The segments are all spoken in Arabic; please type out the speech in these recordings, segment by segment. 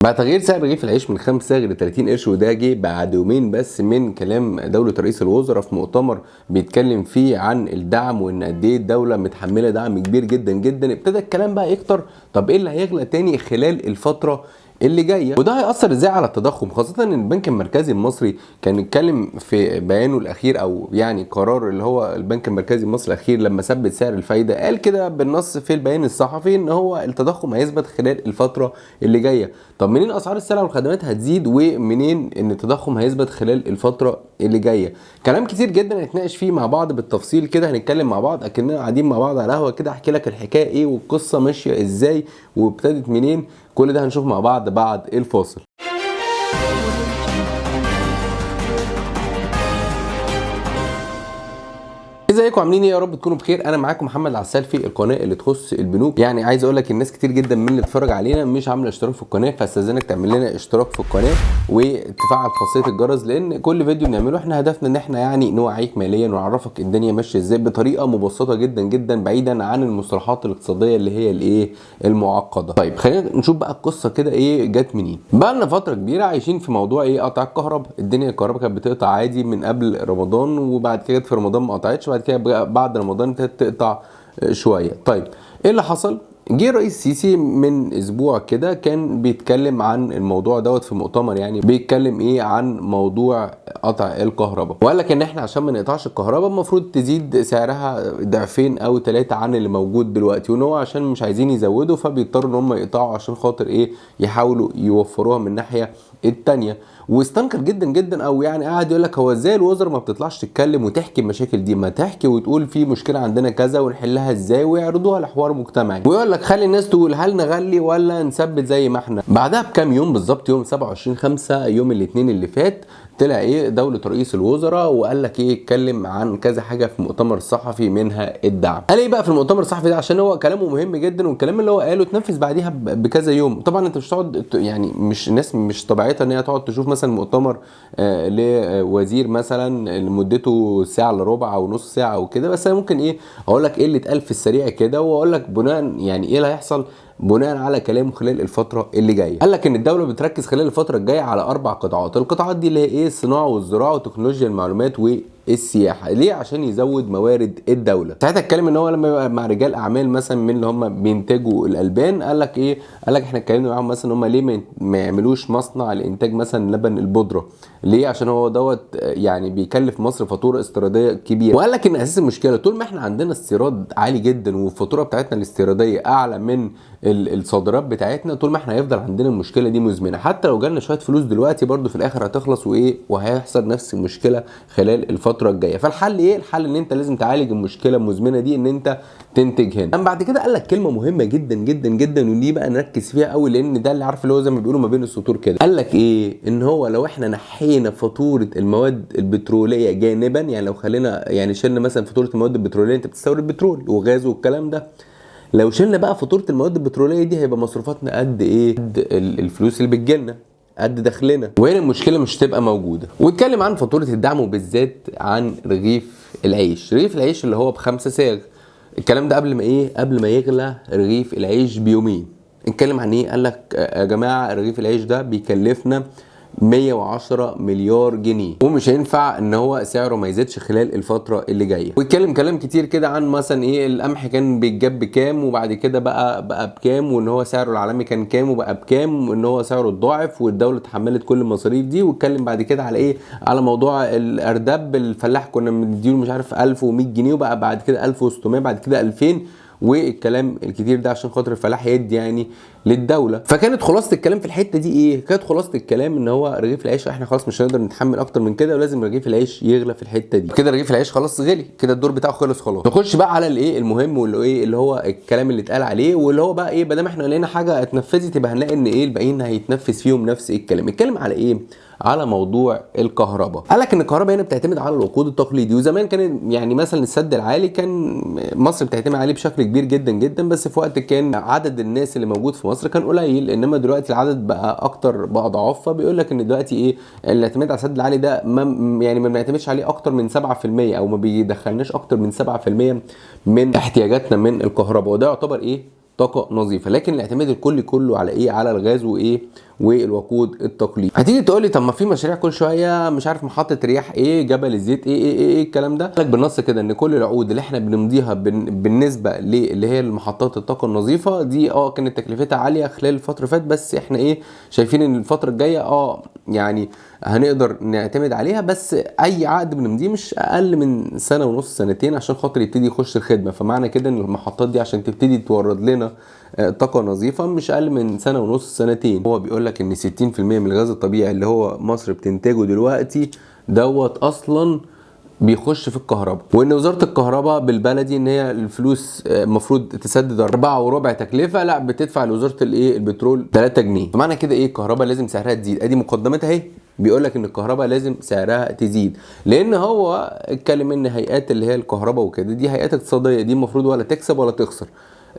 مع تغيير سعر رغيف العيش من 5 ل 30 قرش، وده جه بعد يومين بس من كلام دولة رئيس الوزراء في مؤتمر بيتكلم فيه عن الدعم وان قد ايه الدولة متحملة دعم كبير جدا جدا. ابتدى الكلام بقى يكتر، طب ايه اللي هيغلى تاني خلال الفترة اللي جايه، وده هيأثر ازاي على التضخم، خاصة ان البنك المركزي المصري كان اتكلم في بيانه الاخير، او يعني قرار اللي هو البنك المركزي المصري الاخير لما ثبت سعر الفايدة، قال كده بالنص في البيان الصحفي ان هو التضخم هيثبت خلال الفترة اللي جايه. طب منين اسعار السلع والخدمات هتزيد، ومنين ان التضخم هيثبت خلال الفترة اللي جايه؟ كلام كتير جدا هنتناقش فيه مع بعض بالتفصيل كده، هنتكلم مع بعض اكننا قاعدين مع بعض على قهوة كده، احكي لك الحكاية ايه والقصة ماشية ازاي وابتدت منين. كل ده هنشوف مع بعض بعد الفاصل. ازيكم عاملين ايه؟ يا رب تكونوا بخير. انا معاكم محمد عسال في القناه اللي تخص البنوك. يعني عايز اقول لك الناس كتير جدا من اللي بتتفرج علينا مش عامله اشتراك في القناه، فاستاذنك تعمل لنا اشتراك في القناه وتفعل خاصيه الجرس، لان كل فيديو بنعمله احنا هدفنا ان احنا يعني نوعيك ماليا ونعرفك الدنيا ماشيه ازاي بطريقه مبسطه جدا جدا، بعيدا عن المصطلحات الاقتصاديه اللي هي الايه المعقده. طيب خلينا نشوف بقى القصه كده ايه جت منين. بقى لنا فتره كبيره عايشين في موضوع ايه قطع الكهرباء. الدنيا الكهرباء كانت بتقطع عادي من قبل رمضان، وبعد كده في رمضان ما قطعتش، بعد كده بعد رمضان ابتدت تقطع شويه. طيب ايه اللي حصل؟ جه الرئيس السيسي من اسبوع كده كان بيتكلم عن الموضوع دوت في مؤتمر، يعني بيتكلم ايه عن موضوع قطع الكهرباء، وقال لك ان احنا عشان ما نقطعش الكهرباء المفروض تزيد سعرها ضعفين او 3 عن اللي موجود دلوقتي، وان هو عشان مش عايزين يزودوا فبيضطروا ان هم يقطعوا عشان خاطر ايه يحاولوا يوفروها من الناحيه التانيه. واستنكر جدا جدا، او يعني قاعد يقول لك هو ازاي الوزراء ما بتطلعش تتكلم وتحكي المشاكل دي، ما تحكي وتقول في مشكله عندنا كذا ونحلها ازاي، ويعرضوها لحوار مجتمعي، ويقول لك خلي الناس تقول هل نغلي ولا نثبت زي ما احنا. بعدها بكام يوم بالظبط، يوم 27/5 يوم الاثنين اللي فات، طلع ايه دولة رئيس الوزراء وقال لك ايه اتكلم عن كذا حاجه في المؤتمر الصحفي منها الدعم. قال ايه بقى في المؤتمر الصحفي ده؟ عشان هو كلامه مهم جدا، والكلام اللي هو قاله اتنفذ بعديها بكذا يوم. طبعا انت مش تقعد يعني مش الناس مش طبيعتها ان هي تقعد تشوف مثلا مؤتمر لوزير مثلا لمدته ساعه الا ربع او نص ساعه او كده، بس انا ممكن ايه اقول لك ايه اللي اتقال في السريع كده، واقول لك بناء يعني ايه اللي هيحصل بناء على كلامه خلال الفتره اللي جايه. قال لك ان الدوله بتركز خلال الفتره الجايه على 4 قطاعات. القطاعات دي اللي هي ايه؟ الصناعه والزراعه وتكنولوجيا المعلومات والسياحه. ليه؟ عشان يزود موارد الدوله. ساعتها اتكلم ان هو لما يبقى مع رجال اعمال مثلا من اللي هم بينتجوا الالبان، قال لك ايه؟ قال لك احنا اتكلمنا معاهم مثلا هم ليه ما يعملوش مصنع لانتاج مثلا لبن البودره. ليه؟ عشان هو دوت يعني بيكلف مصر فاتوره استيراديه كبيره. وقال لك ان اساس المشكله طول ما احنا عندنا استيراد عالي جدا والفاتوره بتاعتنا الاستيراديه اعلى من الصادرات بتاعتنا، طول ما احنا هيفضل عندنا المشكله دي مزمنه. حتى لو جالنا شويه فلوس دلوقتي برضو في الاخر هتخلص وايه وهيحصل نفس المشكله خلال الفتره الجايه. فالحل ايه؟ الحل ان انت لازم تعالج المشكله المزمنه دي، ان انت تنتج هنا. اما بعد كده قال لك كلمه مهمه جدا جدا جدا، ودي بقى نركز فيها قوي لان ده اللي عارف اللي هو زي ما بيقولوا ما بين السطور كده. قال لك ايه؟ ان هو لو احنا نحينا فاتوره المواد البتروليه جانبا، يعني لو خلينا يعني شلنا مثلا فاتوره المواد البتروليه، انت بتستورد بترول وغاز والكلام ده، لو شلنا بقى فاتوره المواد البتروليه دي هيبقى مصروفاتنا قد ايه؟ قد الفلوس اللي بتجيلنا، قد دخلنا، وهنا المشكله مش تبقى موجوده. واتكلم عن فاتوره الدعم وبالذات عن رغيف العيش. رغيف العيش اللي هو ب5 صاغ. الكلام ده قبل ما ايه؟ قبل ما يغلى رغيف العيش بيومين. اتكلم عن ايه؟ قال لك يا جماعه رغيف العيش ده بيكلفنا 110 مليار جنيه، ومش هينفع ان هو سعره ما يزيدش خلال الفتره اللي جايه. واتكلم كلام كتير كده عن مثلا ايه القمح كان بيتجاب بكام وبعد كده بقى بكام، وان هو سعره العالمي كان كام وبقى بكام، وان هو سعره اتضاعف والدوله اتحملت كل المصاريف دي. واتكلم بعد كده على ايه؟ على موضوع الارداب. الفلاح كنا بنديله مش عارف 1100 جنيه وبقى بعد كده 1600 بعد كده 2000، والكلام الكتير ده عشان خاطر الفلاح يدي يعني للدوله. فكانت خلاصه الكلام في الحته دي ايه؟ كانت خلاصه الكلام ان هو رغيف العيش احنا خلاص مش هنقدر نتحمل اكتر من كده، ولازم رغيف العيش يغلى في الحته دي. كده رغيف العيش خلاص غلي، كده الدور بتاعه خلص خلاص. نخش بقى على الايه المهم، واللي ايه اللي هو الكلام اللي اتقال عليه، واللي هو بقى ايه ما دام احنا لقينا حاجه اتنفذت يبقى هنلاقي ان ايه الباقيين هيتنفذ فيهم نفس الكلام. اتكلم على ايه؟ على موضوع الكهرباء. قال لك ان الكهرباء هنا بتعتمد على الوقود التقليدي، وزمان كان يعني مثلا السد العالي كان مصر بتعتمد عليه بشكل كبير جدا جدا، بس في وقت كان عدد الناس اللي موجود في مصر كان قليل، انما دلوقتي العدد بقى اكتر بقى ضعاف. فبيقول لك ان دلوقتي ايه الاعتماد على السد العالي ده يعني ما بنعتمدش عليه اكتر من 7%، او ما بيدخلناش اكتر من 7% من احتياجاتنا من الكهرباء، وده يعتبر ايه طاقه نظيفه. لكن الاعتماد الكلي كله على ايه؟ على الغاز وايه والوقود التقليدي. هتيجي تقول لي طب ما في مشاريع كل شويه، مش عارف محطه رياح ايه، جبل الزيت ايه الكلام ده. لك بالنص كده ان كل العقود اللي احنا بنمضيها بالنسبه اللي هي المحطات الطاقه النظيفه دي كانت تكلفتها عاليه خلال الفتره اللي فاتت، بس احنا شايفين ان الفتره الجايه يعني هنقدر نعتمد عليها، بس اي عقد بنمضيه مش اقل من سنه ونص سنتين عشان خاطر يبتدي يخش الخدمه. فمعنى كده ان المحطات دي عشان تبتدي تورد لنا طاقه نظيفه مش اقل من سنه ونص سنتين. هو بيقول لك ان 60% من الغاز الطبيعي اللي هو مصر بتنتجه دلوقتي اصلا بيخش في الكهرباء، وان وزاره الكهرباء بالبلدي ان هي الفلوس المفروض تسدد 4.25 تكلفه، لا بتدفع لوزاره البترول 3 جنيه. فمعنى كده الكهرباء لازم سعرها تزيد. ادي مقدمتها اهي، بيقول لك ان الكهرباء لازم سعرها تزيد، لان هو اتكلم ان هيئات اللي هي الكهرباء وكده دي هيئات اقتصاديه، دي المفروض ولا تكسب ولا تخسر،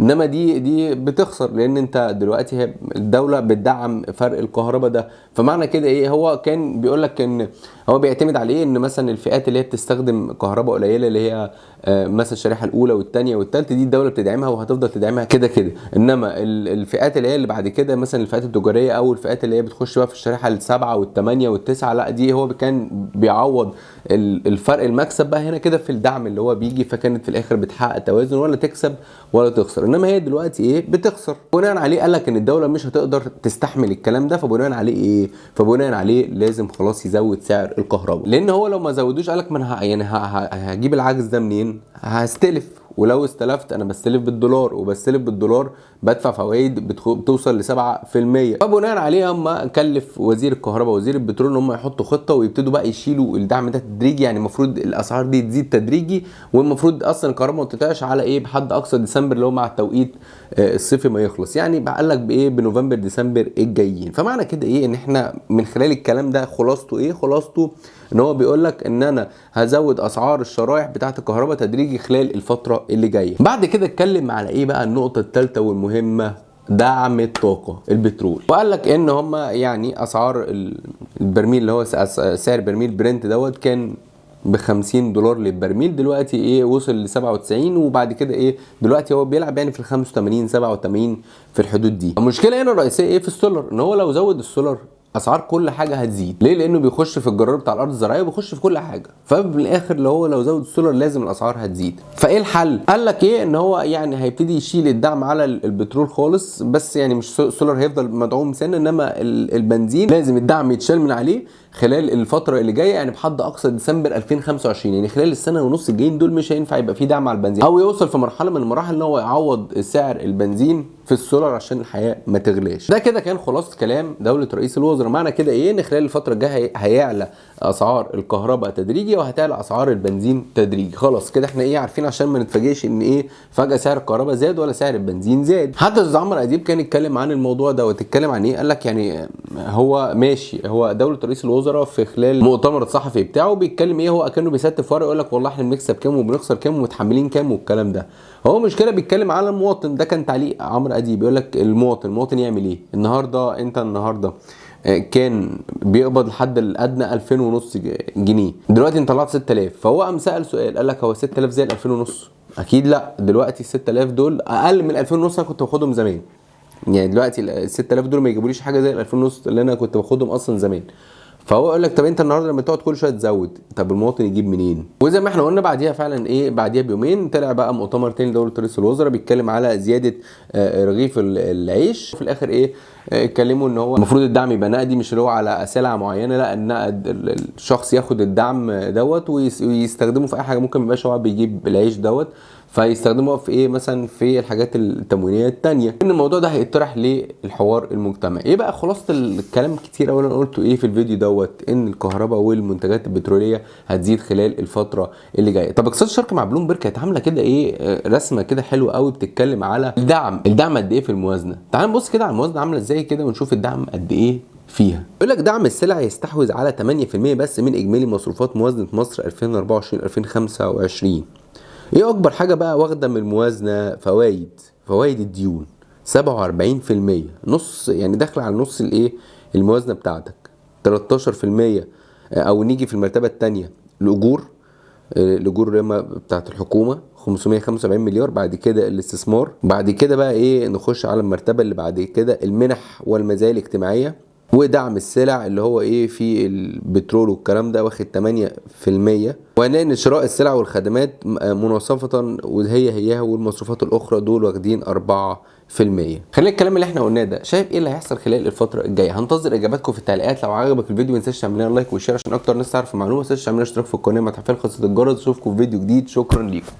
انما دي بتخسر، لان انت دلوقتي هي الدوله بتدعم فرق الكهرباء ده. فمعنى كده هو كان بيقول لك ان هو بيعتمد على ان مثلا الفئات اللي هي بتستخدم كهرباء قليله اللي هي مثلا الشريحه الاولى والثانيه والثالثه دي الدوله بتدعمها وهتفضل تدعمها كده، انما الفئات اللي هي اللي بعد كده مثلا الفئات التجاريه او الفئات اللي هي بتخش بقى في الشريحه السبعه والثمانيه والتسعه، لا دي هو كان بيعوض الفرق المكسب بقى هنا كده في الدعم اللي هو بيجي، فكانت في الاخر بتحقق توازن ولا تكسب ولا تخسر. انما هي دلوقتي بتخسر. بناء عليه قال لك ان الدوله مش هتقدر تستحمل الكلام ده، فبناء عليه فبناء عليه لازم خلاص يزود سعر الكهرباء، لان هو لو ما زودوش قال لك ما انا هجيب العجز ده منين؟ هستلف، ولو استلفت انا بستلف بالدولار، وبستلف بالدولار بدفع فوائد بتوصل ل 7%. فبناء عليه هم كلف وزير الكهرباء وزير البترول ان هم يحطوا خطه ويبتدوا بقى يشيلوا الدعم ده تدريجي. يعني المفروض الاسعار دي تزيد تدريجي، والمفروض اصلا الكهرباء ما تقطعش على بحد اقصى ديسمبر اللي هو مع التوقيت الصيفي ما يخلص، يعني قال لك بنوفمبر ديسمبر الجايين. فمعنى كده ان احنا من خلال الكلام ده خلاصته خلاصته ان هو بيقول لك ان انا هزود اسعار الشرايح بتاعه الكهرباء تدريجي خلال الفتره اللي جايه. بعد كده اتكلم على بقى النقطه الثالثه والمهمه، دعم الطاقه البترول. وقال لك ان هم يعني اسعار البرميل اللي هو سعر برميل برنت كان ب$50 للبرميل، دلوقتي وصل ل 97، وبعد كده دلوقتي هو بيلعب يعني في ال 85 87 في الحدود دي. المشكله هنا الرئيسيه في السولار، ان هو لو زود السولار اسعار كل حاجه هتزيد. ليه؟ لانه بيخش في الجرار بتاع الارض الزراعيه وبيخش في كل حاجه، فبالاخر لو زود السولار لازم الاسعار هتزيد. فايه الحل؟ قال لك ان هو يعني هيبتدي يشيل الدعم على البترول خالص، بس يعني مش السولار هيفضل مدعوم سنه، انما البنزين لازم الدعم يتشال من عليه خلال الفتره اللي جايه، يعني بحد اقصى ديسمبر 2025. يعني خلال السنه ونص الجايين دول مش هينفع يبقى في دعم على البنزين، او يوصل في مرحله من المراحل ان هو يعوض سعر البنزين في السولار عشان الحياه ما تغلاش. ده كده كان خلاصه كلام دوله رئيس الوزراء. معنى كده ان خلال الفتره الجايه هيعلى اسعار الكهرباء تدريجي وهتعلى اسعار البنزين تدريجي. خلاص كده احنا عارفين عشان ما نتفاجئش ان فجاه سعر الكهرباء زاد ولا سعر البنزين زاد. حتى استاذ عمرو اديب كان يتكلم عن الموضوع ده، وتتكلم عن قال لك يعني هو ماشي، هو دوله رئيس الوزراء في خلال المؤتمر الصحفي بتاعه بيتكلم هو كانه بيستف ورقه يقول لك والله احنا بنكسب كام وبنخسر كام ومتحملين كام والكلام ده. هو مشكله بيتكلم على المواطن. ده كان تعليق عمرو اديب بيقول لك المواطن يعمل ايه النهارده؟ انت النهارده كان بيقبض لحد الادنى 2500 جنيه، دلوقتي انت طلعت 6000. فهو قام سال سؤال، قال لك هو 6000 زي ال 2500؟ اكيد لا، دلوقتي ال 6000 دول اقل من ال 2500 انا كنت باخدهم زمان. يعني دلوقتي ال 6000 دول ما يجيبوليش حاجه زي ال 2500 اللي انا كنت باخدهم اصلا زمان. فهو يقول لك طب انت النهارده لما تقعد كل شويه تزود، طب المواطن يجيب منين؟ وزي ما احنا قلنا بعديها فعلا بعديها بيومين طلع بقى مؤتمر تاني لدوله رئيس الوزراء بيتكلم على زياده رغيف العيش. في الاخر اتكلموا ان هو المفروض الدعم يبقى نقدي، مش اللي هو على سلعه معينه، لا النقد الشخص ياخد الدعم ويستخدمه في اي حاجه. ممكن ما يبقاش هو بيجيب العيش فيستخدموها في مثلا في الحاجات التموينيه الثانيه. ان الموضوع ده هيطرح للحوار المجتمعي. بقى خلاصه الكلام كتير اولا قلته في الفيديو ان الكهرباء والمنتجات البتروليه هتزيد خلال الفتره اللي جايه. طب اقتصاد الشركه مع بلومبرج كانت عامله كده رسمه كده حلوه قوي بتتكلم على الدعم قد ايه في الموازنه. تعال نبص كده على الموازنه عامله ازاي كده ونشوف الدعم قد ايه فيها. يقول لك دعم السلع يستحوذ على 8% بس من اجمالي مصروفات موازنه مصر 2024 2025. اكبر حاجه بقى واخده من الموازنه؟ فوائد الديون 47%، نص، يعني داخله على نص الموازنه بتاعتك. 13%، او نيجي في المرتبه الثانيه الاجور بتاعت الحكومه 575 مليار. بعد كده الاستثمار. بعد كده بقى نخش على المرتبه اللي بعد كده المنح والمزايا الاجتماعيه ودعم السلع اللي هو ايه في البترول والكلام ده واخد 8%. وهنلاقي ان شراء السلع والخدمات مناصفة وهيها والمصروفات الاخرى دول واخدين 4%. خلينا الكلام اللي احنا قلناه ده، شايف ايه اللي هيحصل خلال الفتره الجايه؟ هنتظر اجاباتكم في التعليقات. لو عجبك الفيديو ما تنساش تعمل لنا لايك وشير عشان اكتر ناس تعرف المعلومه. ما تنساش تعمل اشتراك في القناه، ما تفعل خاصيه الجرس. اشوفكم في فيديو جديد، شكرا ليكم.